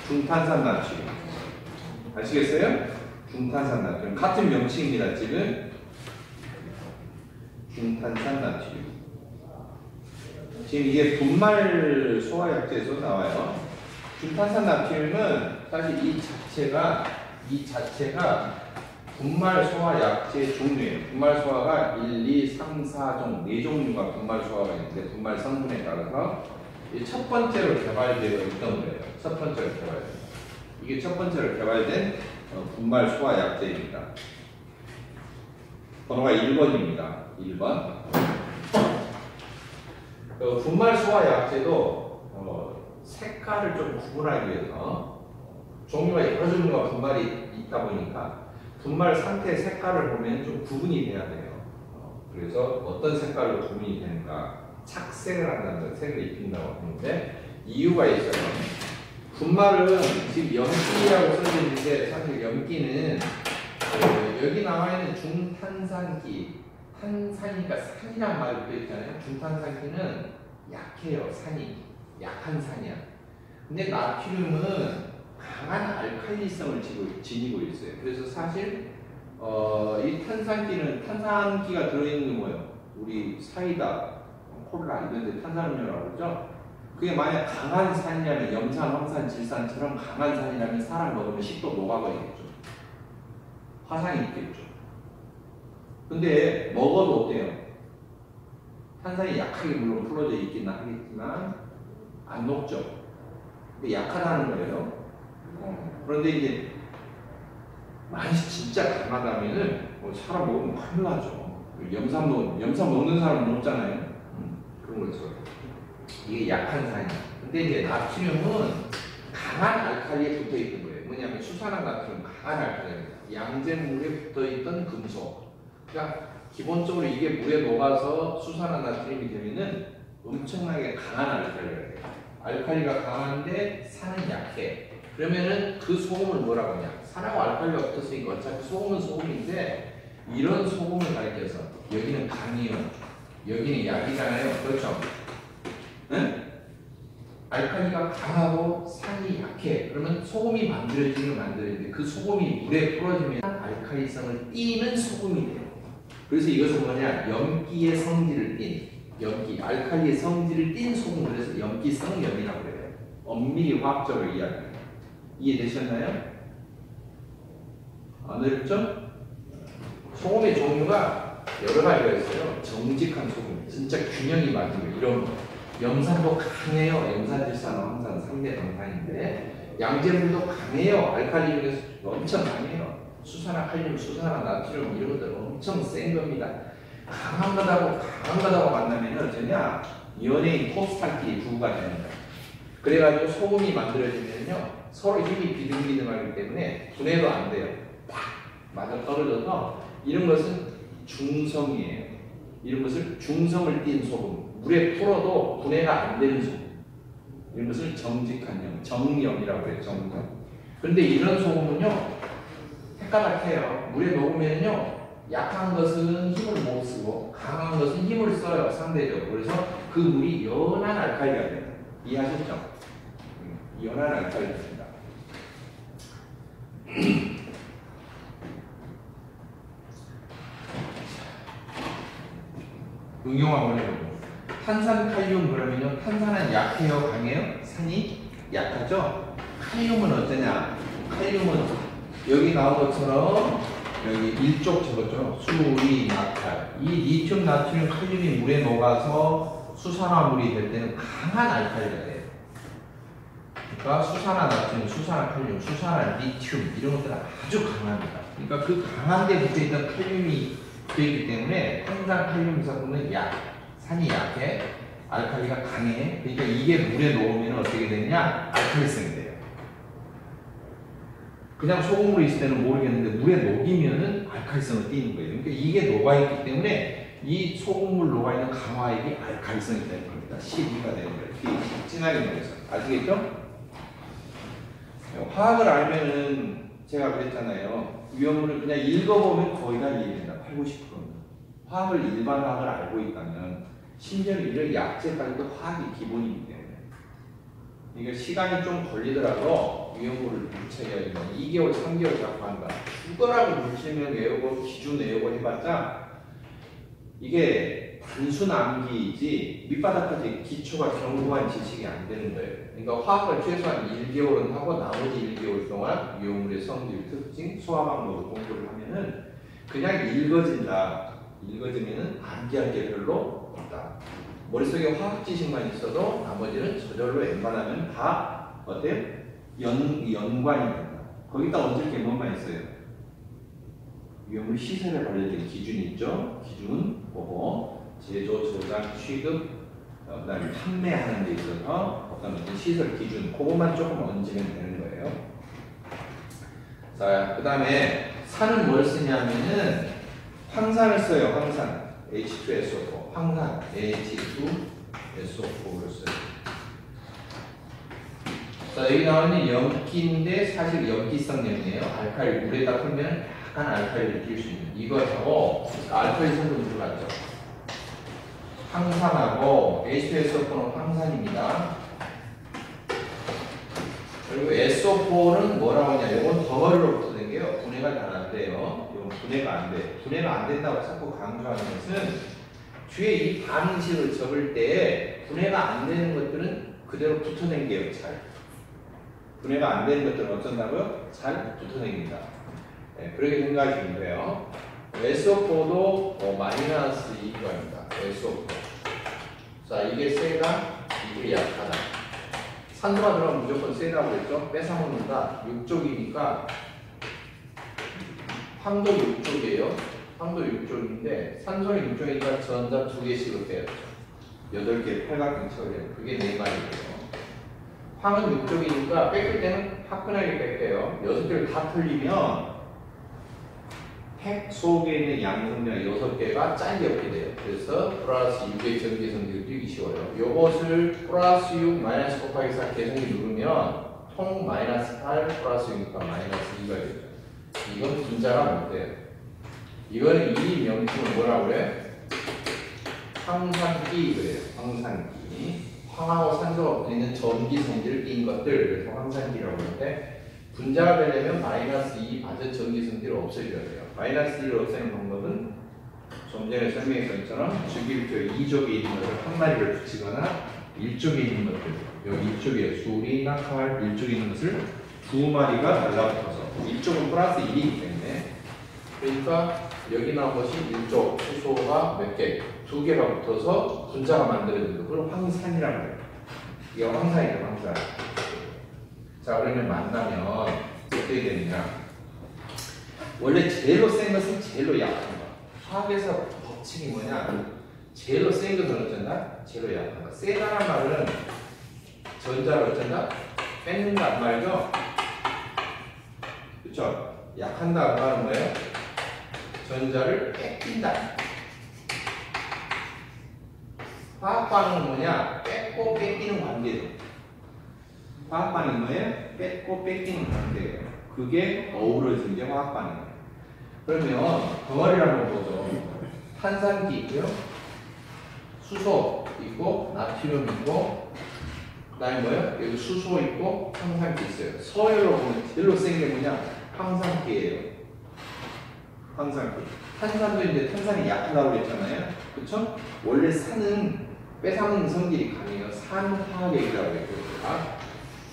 중탄산 나트륨 아시겠어요? 중탄산 나트륨 같은 명칭입니다. 지금 중탄산 나트륨 지금 이게 분말 소화약제에서 나와요. 중탄산 나트륨은 사실 이 자체가 분말 소화 약제 종류예요. 분말 소화가 1, 2, 3, 4종, 4종류가 분말 소화가 있는데 분말 성분에 따라서 첫 번째로 개발되어 있던 거예요. 첫 번째로 개발돼요. 이게 첫 번째로 개발된 분말 소화 약제입니다. 번호가 1번입니다. 1번. 분말 소화 약제도 색깔을 좀 구분하기 위해서 종류가 여러 종류가 분말이 있다 보니까 분말 상태의 색깔을 보면 좀 구분이 돼야 돼요. 그래서 어떤 색깔로 구분이 되는가? 착색을 한다는 걸, 색을 입힌다고 하는데 이유가 있어요. 분말은 지금 염기라고 써져 있는데 사실 염기는 여기 나와 있는 중탄산기, 탄산이니까 산이란 말이 붙어 있잖아요. 중탄산기는 약해요. 산이 약한 산이야. 근데 나트륨은 강한 알칼리성을 지니고 있어요. 그래서 사실 이 탄산기가 들어있는 게 뭐예요? 우리 사이다, 콜라 이런 데 탄산음료라고 그러죠? 그게 만약 강한 산이라면 염산, 황산, 질산처럼 강한 산이라면 사람 먹으면 식도 녹아버리겠죠. 화상이 있겠죠. 근데 먹어도 어때요? 탄산이 약하게 물론 풀어져 있긴 하겠지만 안 녹죠. 근데 약하다는 거예요. 그런데 이제 맛이 진짜 강하다면은 사람 먹으면 큰일 나죠. 염산 먹는 사람은 없잖아요. 그런 거죠. 이게 약한 산이야. 근데 이제 나트륨은 강한 알칼리에 붙어 있는 거예요. 뭐냐면 수산화 나트륨 강한 알칼리입니다. 양잿물에 붙어 있던 금속. 그러니까 기본적으로 이게 물에 녹아서 수산화 나트륨이 되면은 엄청나게 강한 알칼리가 돼요. 알칼리가 강한데 산은 약해. 그러면은 그 소금을 뭐라고 하냐? 산하고 알칼리가 붙었으니까 어차피 소금은 소금인데 이런 소금을 가리켜서 여기는 강이요, 여기는 약이잖아요. 그렇죠? 응? 알칼리가 강하고 산이 약해. 그러면 소금이 만들어지는데 그 소금이 물에 풀어지면 알칼리성을 띠는 소금이 돼요. 그래서 이것은 뭐냐? 염기의 성질을 띤, 염기, 알칼리의 성질을 띤 소금. 그래서 염기성염이라고 그래요. 엄밀히 화학적으로 이야기합니다. 이해되셨나요? 안 어렵죠? 소금의 종류가 여러 가지가 있어요. 정직한 소금, 진짜 균형이 맞는 거, 이런 거. 염산도 강해요. 염산질산, 황산, 3대 방산인데 양잿물도 강해요. 알칼리 중에서 엄청 강해요. 수산화 칼륨, 수산화 나트륨 이런 것들 엄청 센 겁니다. 강한 것하고 만나면 어쩌냐? 연예인 톱스타끼리 부부가 되는 거예요. 그래가지고 소금이 만들어지면요 서로 힘이 비등비등하기 때문에 분해도 안 돼요. 딱 맞아 떨어져서 이런 것은 중성이에요. 이런 것을 중성을 띤 소금. 물에 풀어도 분해가 안 되는 소금. 이런 것을 정직한 염, 정염이라고 해요. 정염. 그런데 이런 소금은요 헷갈락해요. 물에 녹으면요 약한 것은 힘을 못 쓰고 강한 것은 힘을 써요. 상대적으로. 그래서 그 물이 연한 알칼리가 돼요. 이해하셨죠? 연한 알칼리입니다. 응용 한번 해보죠. 탄산칼륨 그러면요 탄산은 약해요, 강해요? 산이 약하죠? 칼륨은 어떠냐? 칼륨은 여기 나온 것처럼 여기 일족 적었죠? 수리, 나칼. 이 리튬, 나트륨, 칼륨이 물에 녹아서 수산화물이 될 때는 강한 알칼리가 돼요. 그러니까 수산화 나트륨, 수산화 칼륨, 수산화 리튬 이런 것들은 아주 강합니다. 그러니까 그 강한 데 붙어있던 칼륨이 되기 때문에 탄산 칼륨 섞으면 산이 약해, 알칼리가 강해. 그러니까 이게 물에 녹으면 어떻게 되느냐? 알칼리성이 돼요. 그냥 소금으로 있을 때는 모르겠는데 물에 녹이면은 알칼리성을 띠는 거예요. 그러니까 이게 녹아있기 때문에 이 소금물 녹아있는 강화액이 알칼리성이 되는 겁니다. C2가 되는 거예요. pH 진하게 녹여서. 아시겠죠? 화학을 알면은 제가 그랬잖아요. 위험물을 그냥 읽어보면 거의 다 이해된다. 80~90%입니다. 화학을 일반 화학을 알고 있다면 심지어 이런 약재까지도 화학이 기본이기 때문에 그러니까 시간이 좀 걸리더라도 위험물을 물체가 2개월, 3개월 잡고 한다. 죽어라고 물질명 외우고 기준 외우고 해봤자 이게 단순 암기이지 밑바닥까지 기초가 견고한 지식이 안 되는 거예요. 그러니까 화학을 최소한 1개월은 하고 나머지 1개월 동안 위험물의 성질, 특징, 소화 방법을 공부를 하면은 그냥 읽어진다. 읽어지면은 암기할 게 별로 없다. 머릿속에 화학 지식만 있어도 나머지는 저절로 웬만하면 다 어때요? 연관이 된다. 거기다 얹을 게 뭐만 있어요? 위험물 시설에 관련된 기준이 있죠. 기준 보고 제조, 저장, 취급, 그다음에 판매하는 데 있어서 어떤 시설 기준 그것만 조금 얹으면 되는 거예요. 자, 그다음에 산은 뭘 쓰냐면은 황산을 써요. 황산 H2SO4 황산 H2SO4를 써요. 자, 여기 나오는 염기인데 사실 염기성염이에요. 알칼리 물에다 풀면 약간 알칼리를 느낄 수 있는 이거하고 알칼리 성분 들어갔죠. 황산하고 H2SO4는 황산입니다. 그리고 SO4는 뭐라고 하냐? 이건 덩어리로부터 된 게요. 분해가 잘 안 돼요. 이건 분해가 안 돼. 분해가 안 된다고 자꾸 강조하는 것은 뒤에 이 반응식을 적을 때 분해가 안 되는 것들은 그대로 붙어댕겨요. 잘. 분해가 안 되는 것들은 어쩐다고요? 잘 붙어댕깁니다. 네, 그렇게 생각하시면 돼요. SO4도 마이너스 2g입니다. SO4. 자, 이게 세다, 이게 약하다. 산소가 들어가면 무조건 세다고 했죠? 뺏어먹는다. 6족이니까 황도 6족이에요. 황도 6족인데 산소는 6족이니까 전자 2개씩을 빼요. 8개 팔각형 처리해요. 그게 4마리예요. 황은 6족이니까 뺏길 때는 화끈하게 뺄게요. 6개를 다 틀리면 핵 속에 있는 양성량 6개가 잘게 없게 돼요. 그래서 플러스 6의 전개성질을 띄기 쉬워요. 요것을 플러스 6 마이너스 곱하기 4 개성기 누르면 통 마이너스 8 플러스 6이니까 마이너스 2가 되죠. 이건 분자가 못 돼요. 이거는 이 명칭을 뭐라고 그래? 황산기 그래요. 황산기. 황하고 산소가 붙어있는 전기성질을 띈 것들, 그래서 황산기라고 하는데 분자가 되려면 마이너스 2 받은 전기성질을 없애줘야 돼요. 마이너스 2를 없애는 방법은 좀 전에 설명했던 것처럼 주기율표 2족에 있는 것을 한 마리를 붙이거나 1족에 있는 것들, 여기 1족에 수리, 낙할, 1족에 있는 것을 2마리가 달라붙어서 1족은 플러스 1이기 때문에 그러니까 여기 나온 것이 1족 수소가 몇 개? 2개가 붙어서 분자가 만들어진다. 그걸 황산이라고 해요. 이게 황산이에요, 황산. 자, 그러면 만나면 어떻게 되느냐? 원래 제일로 센 것은 제일로 약한 거. 화학에서 법칙이 뭐냐? 제일로 센 것은 어쩐다? 제일로 약한 거. 세다란 말은 전자를 어쩐다? 뺏는다 그 말이죠? 그쵸? 약한다 그 말은 뭐예요? 전자를 뺏긴다. 화학 반응은 뭐냐? 뺏고 뺏기는 관계죠. 화학 반응이 뭐예요? 뺏고 뺏기는 관계예요. 그게 어우러진 게 화학 반응이에요. 그러면 덩어리를 한번 보죠. 탄산기 있고요. 수소 있고, 나트륨 있고, 그 다음에 뭐예요? 여기 수소 있고, 황산기 있어요. 서열로 보면 제일로 센 게 뭐냐? 황산기예요. 황산기. 탄산도 이제 탄산이 약하다고 그랬잖아요. 그쵸? 원래 산은 뺏어먹는 성질이 강해요. 산화학액이라고 했고,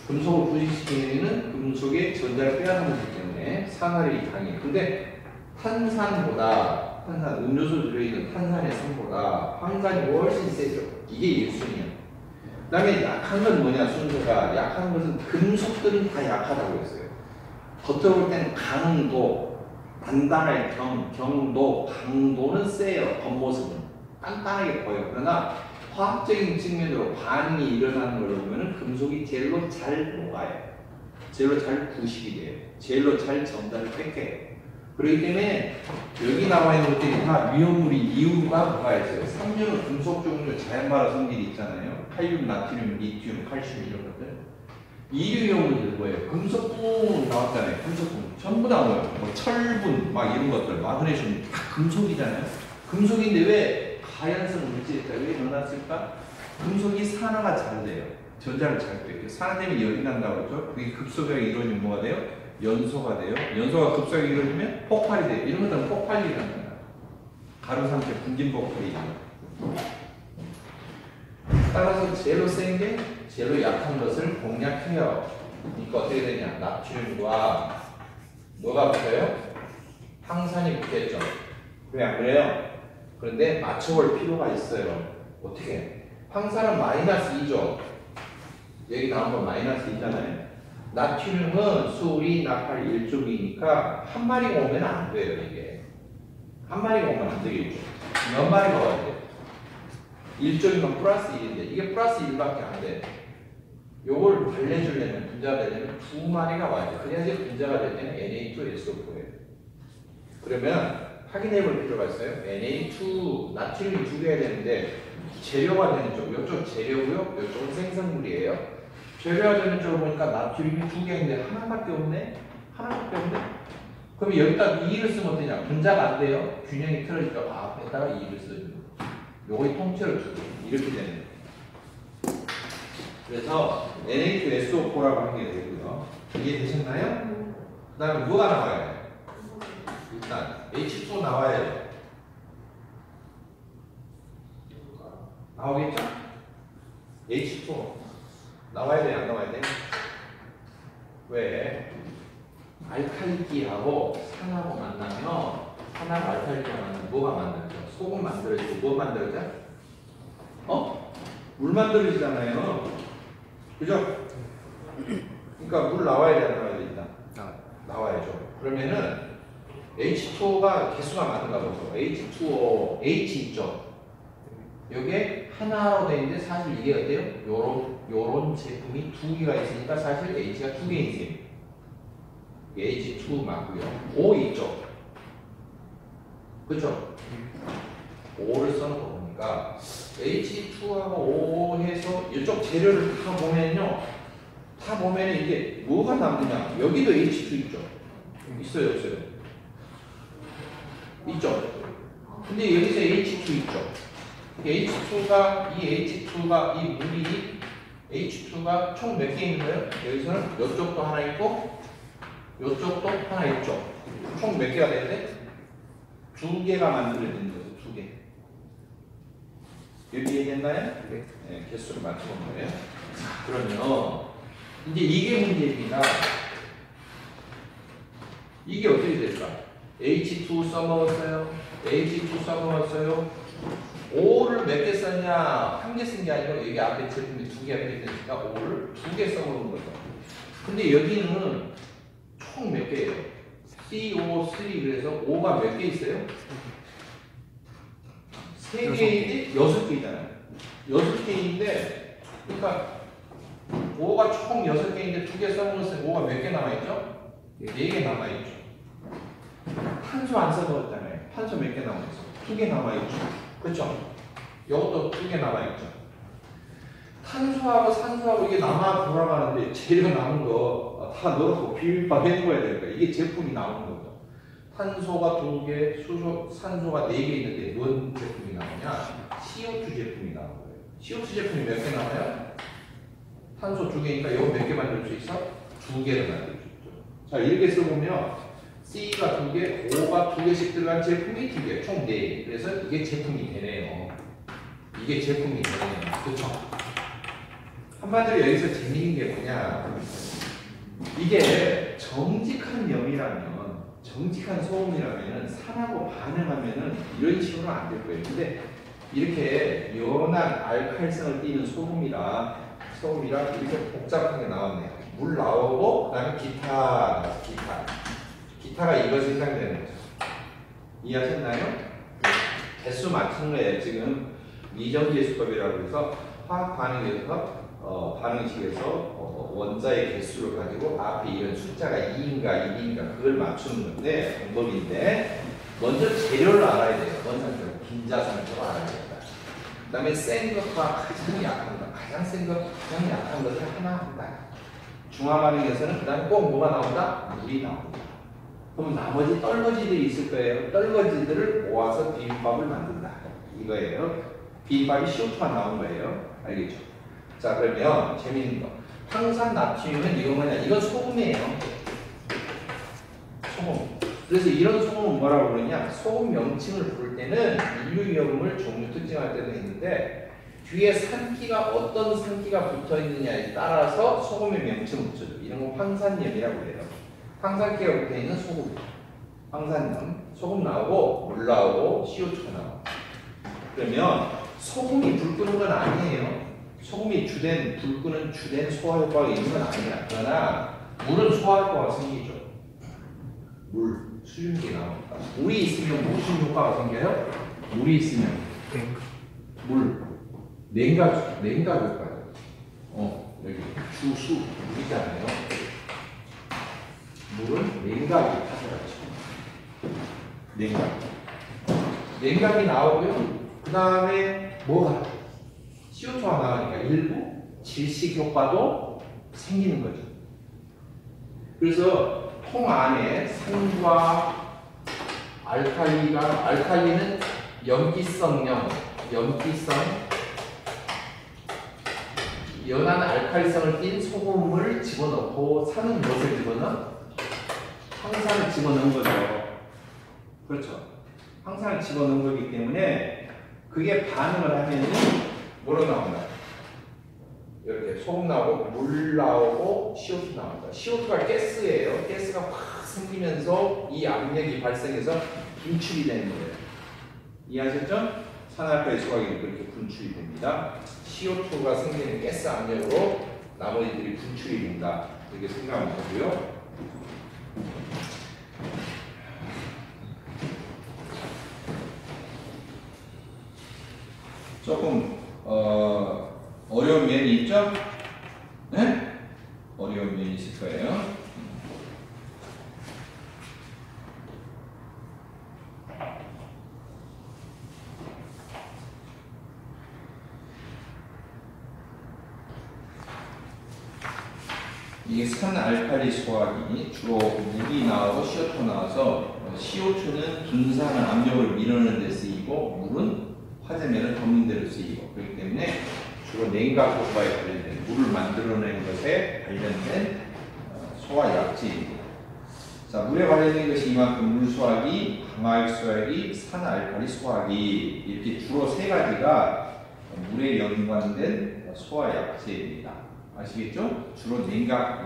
금속을 부식시키는 금속의 전자를 빼앗아먹기 때문에 산화력이 강해요. 근데 탄산보다, 음료수 들어있는 탄산의 산보다 황산이 훨씬 세죠. 이게 1순위야. 그 다음에 약한 건 뭐냐, 순서가. 약한 것은 금속들은 다 약하다고 했어요. 겉으로 볼 때는 강도, 단단할 경도, 강도는 세요. 겉모습은. 단단하게 보여요. 그러나 화학적인 측면으로 반응이 일어나는 걸 보면 금속이 제일로 잘 녹아요. 제일로 잘 부식이 돼요. 제일로 잘 전달을 뺏겨요. 그렇기 때문에 여기 나와 있는 것들이 다 위험물이 이유가 뭐가 있어요? 삼류는 금속 종류 자연발화 성질이 있잖아요. 칼륨, 나트륨, 리튬, 칼슘 이런 것들. 이류 위험물들 뭐예요? 금속분 나왔잖아요. 금속분 전부 다 뭐예요? 뭐 철분 막 이런 것들, 마그네슘 다 금속이잖아요. 금속인데 왜 가연성 물질일까? 왜 넣어놨을까? 금속이 산화가 잘 돼요. 전자를 잘 빼요. 산화되면 열이 난다고 했죠. 그게 급속하게 이루어지면 뭐가 돼요? 연소가 돼요. 연소가 급속하게 이루어지면 폭발이 돼요. 이런 것들은 폭발이라는 거야. 가루산체 분진 폭발이. 따라서 제일로 센 게 제일로 약한 것을 공략해요. 그러니까 어떻게 되냐? 나트륨과 뭐가 붙어요? 황산이 붙겠죠. 왜 안 그래요? 그런데 맞춰볼 필요가 있어요. 어떻게? 황산은 마이너스 2죠. 여기 나온 건 마이너스 2잖아요. 나트륨은 수리, 나팔, 일족이니까 한 마리가 오면 안 돼요, 이게. 한 마리가 오면 안 되겠죠. 몇 마리가 와야 돼? 1쪽이면 플러스 1인데, 이게 플러스 1밖에 안 돼. 요걸 달래주려면, 분자가 되려면 두 마리가 와야 돼. 그래야지 분자가 될 때는 Na2SO4예요. 그러면 확인해 볼 필요가 있어요. Na2, 나트륨이 두 개야 되는데, 재료가 되는 쪽, 이쪽 재료고요, 이쪽은 생성물이에요. 재료가 되는 쪽을 보니까 나트륨이 두 개인데 하나밖에 없네? 하나밖에 없네? 그럼 여기다 2를 쓰면 어떠냐? 분자가 안 돼요. 균형이 틀어지니까 앞에다가 2를 써주는 거. 요거의 통째로 두 개. 이렇게 되는 거예요. 그래서 Na2SO4라고 하는 게 되고요. 이해되셨나요? 그 다음에 뭐가 나와야 돼요? 일단 H2 나와야 돼요. 나오겠죠? H2 나와야 돼, 안 나와야 돼? 왜? 알칼리기하고 산하고 만나면, 산하고 알칼리기가 만나면 뭐가 만들어져? 소금 만들어지고 뭐 만들어져? 물 만들어지잖아요. 그죠? 그러니까 물 나와야 돼, 안 나와야 돼? 일단 나와야죠. 그러면은 H2가 개수가 많은가 보죠. H2O, H 있죠? 요게 하나로 되어 있는데 사실 이게 어때요? 요런 제품이 두 개가 있으니까 사실 H가 두 개인 셈. H2 맞고요. O 있죠? 그쵸? O를 써놓고 보니까 H2하고 O 해서 이쪽 재료를 다 보면요. 다 보면 이게 뭐가 남느냐? 여기도 H2 있죠? 있어요, 없어요? 있죠? 근데 여기서 H2 있죠? H2가 이 물이 H2가 총 몇 개 있는 거예요? 여기서는 이쪽도 하나 있고 이쪽도 하나 있죠. 총 몇 개가 되는데? 두 개가 만들어지는 거죠. 두 개. 여기 얘기했나요? 네, 개수를 맞춰본 거예요. 그러면 이제 이게 문제입니다. 이게 어떻게 될까? H2 써먹었어요. H2 써먹었어요. 5를 몇 개 썼냐? 한 개 쓴 게 아니고 여기 앞에 제품이 두 개 앞에 있으니까 5를 두 개 써먹은 거죠. 근데 여기는 총 몇 개예요? CO3 그래서 5가 몇 개 있어요? 3개인데 6개이잖아요. 6개인데 그러니까 5가 총 6개인데 2개 써먹었으면 5가 몇 개 남아있죠? 4개 남아있죠. 탄소 안 써먹었잖아요. 탄소 몇 개 남아있어? 2개 남아있죠. 그렇죠? 이것도 2개 남아있죠. 탄소하고 산소하고 이게 남아 돌아가는데 재료 남은 거 다 넣어서 비빔밥 해먹어야 되니까 이게 제품이 나오는 거죠. 탄소가 2개, 산소가 4개 있는데 뭔 제품이 나오냐? CO2 제품이 나오는 거예요. CO2 제품이 몇 개 나와요? 탄소 2개니까 이거 몇 개 만들 수 있어? 2개를 만들 수 있죠. 자, 이렇게 써보면 C가 2개, O가 2개씩 들어간 제품이 2개, 총 4개. 그래서 이게 제품이 되네요. 이게 제품이 되네요. 그쵸? 한마디로 여기서 재미있는 게 뭐냐. 이게 정직한 염이라면, 정직한 소음이라면 산하고 반응하면은 이런 식으로 안 될 거예요. 근데 이렇게 연한 알칼성을 띠는 소금이라 이렇게 복잡하게 나왔네요. 물 나오고, 그 다음에 기타가 이것이 해당되는 거죠. 이해하셨나요? 개수 맞춘 거예요. 지금 미정계수법이라고 해서 화학 반응에서 반응식에서 원자의 개수를 가지고 앞에 이런 숫자가 2인가 1인가 그걸 맞추는 건데 방법인데 먼저 재료를 알아야 돼요. 원산재료, 빈자산재로 알아야 된다. 그 다음에 센 것과 가장 약한 것, 가장 센 것, 가장 약한 것을 하나 한다. 중화 반응에서는 그 다음에 꼭 뭐가 나온다? 물이 나온다. 그럼 나머지 떨거지들이 있을 거예요. 떨거지들을 모아서 비빔밥을 만든다. 이거예요. 비빔밥이 CO2만 나온 거예요. 알겠죠? 자, 그러면 재미있는 거. 황산 나트륨은 이거 뭐냐? 이건 소금이에요. 소금. 그래서 이런 소금은 뭐라고 그러냐? 소금 명칭을 부를 때는 인류위험을 종류 특징할 때도 있는데 뒤에 산기가 어떤 산기가 붙어 있느냐에 따라서 소금의 명칭을 붙여줘. 이런 건 황산염이라고 해요. 황산기가 붙어 있는 소금. 황산염. 소금 나오고 물 나오고 CO2가 나오고. 그러면 소금이 불 끄는 건 아니에요. 소금이 불 끄는 주된 소화 효과가 있는 건 아니야. 그러나 물은 소화 효과가 생기죠. 물, 수증기 나오니까. 물이 있으면 무슨 효과가 생겨요? 물이 있으면 물, 냉각 효과죠. 여기 주수 물이잖아요. 물은 냉각이 타들어가죠. 냉각이 나오고요. 그 다음에 뭐가? CO2가 나오니까 일부 질식 효과도 생기는 거죠. 그래서 통 안에 산과 알칼리는 연한 알칼리성을 띤 소금을 집어넣고 산은 무엇을 집어넣어? 황산을 집어넣은 거죠. 그렇죠. 황산을 집어넣은 거기 때문에 그게 반응을 하면 뭐로 나온다? 이렇게 소금 나오고 물 나오고 CO2 나온다. CO2가 가스예요. 가스가 확 생기면서 이 압력이 발생해서 분출이 되는 거예요. 이해하셨죠? 산알칼리 소화기는 그렇게 분출이 됩니다. CO2가 생기는 가스 압력으로 나머지들이 분출이 된다. 이렇게 생각하면 되고요. 조금 어려운 면이 있죠? 네? 어려운 면이 있을 거예요. 이게 산알칼리 소화기 주로 물이 나오고 CO2 나와서 CO2는 분산한 압력을 밀어내는 데 쓰이고 물은 화재면을 덮는 데로 쓰이고 그렇기 때문에 주로 냉각 효과에 관련된 물을 만들어내는 것에 관련된 소화약제입니다. 자, 물에 관련된 것이 이만큼 물 소화기, 항화액 소화기, 산알칼리 소화기 이렇게 주로 세 가지가 물에 연관된 소화약제입니다. 아시겠죠? 주로 냉각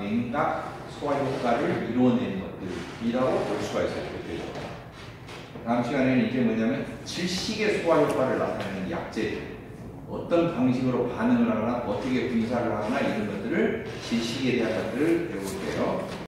소화 효과를 이루어내는 것들이라고 볼 수가 있어요. 다음 시간에는 이게 뭐냐면 질식의 소화 효과를 나타내는 약제들, 어떤 방식으로 반응을 하거나 어떻게 분사를 하거나 이런 것들을 질식에 대한 것들을 배울게요.